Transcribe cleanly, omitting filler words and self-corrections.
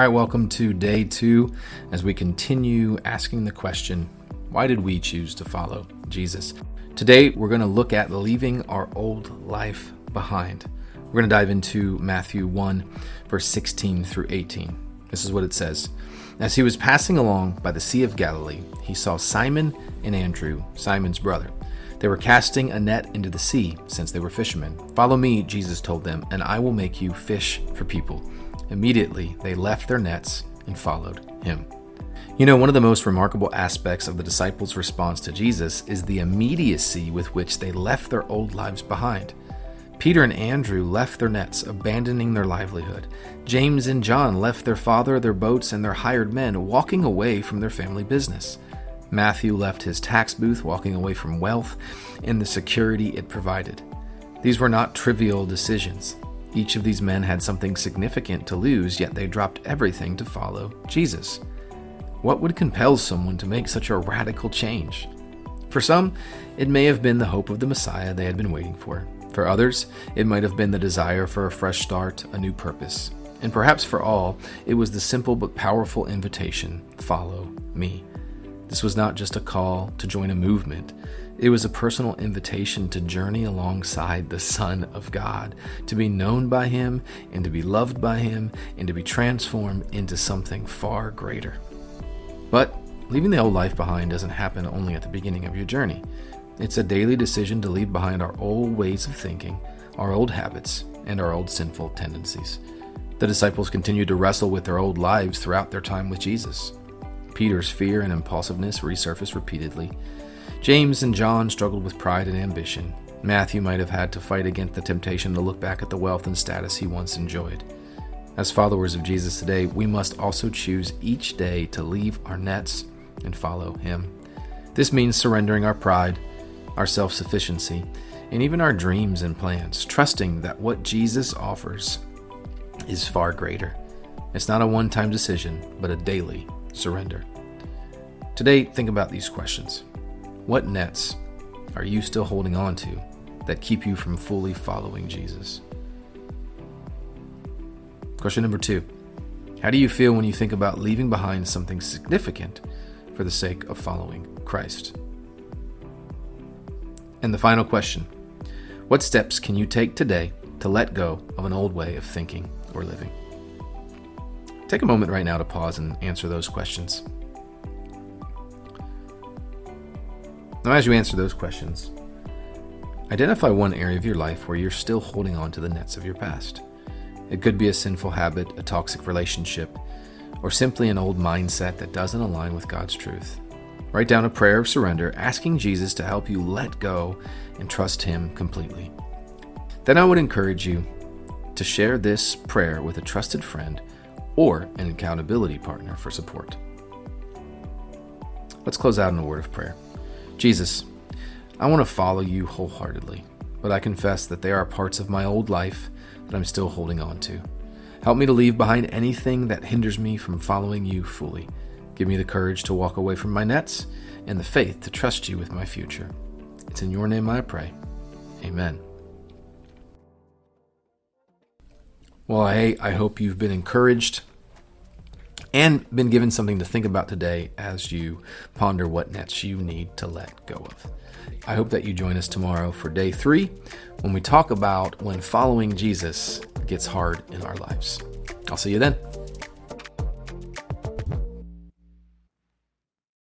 right, welcome to day 2 as we continue asking the question, why did we choose to follow Jesus? Today, we're going to look at leaving our old life behind. We're going to dive into Matthew 1, verse 16 through 18. This is what it says. As he was passing along by the Sea of Galilee, he saw Simon and Andrew, Simon's brother. They were casting a net into the sea, since they were fishermen. "Follow me," Jesus told them, "and I will make you fish for people." Immediately, they left their nets and followed him. You know, one of the most remarkable aspects of the disciples' response to Jesus is the immediacy with which they left their old lives behind. Peter and Andrew left their nets, abandoning their livelihood. James and John left their father, their boats, and their hired men, walking away from their family business. Matthew left his tax booth, walking away from wealth and the security it provided. These were not trivial decisions. Each of these men had something significant to lose, yet they dropped everything to follow Jesus. What would compel someone to make such a radical change? For some, it may have been the hope of the Messiah they had been waiting for. For others, it might have been the desire for a fresh start, a new purpose. And perhaps for all, it was the simple but powerful invitation, "Follow me." This was not just a call to join a movement. It was a personal invitation to journey alongside the Son of God, to be known by him and to be loved by him and to be transformed into something far greater. But leaving the old life behind doesn't happen only at the beginning of your journey. It's a daily decision to leave behind our old ways of thinking, our old habits, and our old sinful tendencies. The disciples continued to wrestle with their old lives throughout their time with Jesus. Peter's fear and impulsiveness resurfaced repeatedly. James and John struggled with pride and ambition. Matthew might have had to fight against the temptation to look back at the wealth and status he once enjoyed. As followers of Jesus today, we must also choose each day to leave our nets and follow him. This means surrendering our pride, our self-sufficiency, and even our dreams and plans, trusting that what Jesus offers is far greater. It's not a one-time decision, but a daily surrender. Today, think about these questions. What nets are you still holding on to that keep you from fully following Jesus? Question number 2. How do you feel when you think about leaving behind something significant for the sake of following Christ? And the final question. What steps can you take today to let go of an old way of thinking or living? Take a moment right now to pause and answer those questions. Now, as you answer those questions, identify one area of your life where you're still holding on to the nets of your past. It could be a sinful habit, a toxic relationship, or simply an old mindset that doesn't align with God's truth. Write down a prayer of surrender, asking Jesus to help you let go and trust him completely. Then I would encourage you to share this prayer with a trusted friend or an accountability partner for support. Let's close out in a word of prayer. Jesus, I want to follow you wholeheartedly, but I confess that there are parts of my old life that I'm still holding on to. Help me to leave behind anything that hinders me from following you fully. Give me the courage to walk away from my nets and the faith to trust you with my future. It's in your name I pray. Amen. Well, hey, I hope you've been encouraged and been given something to think about today as you ponder what nets you need to let go of. I hope that you join us tomorrow for day 3 when we talk about when following Jesus gets hard in our lives. I'll see you then.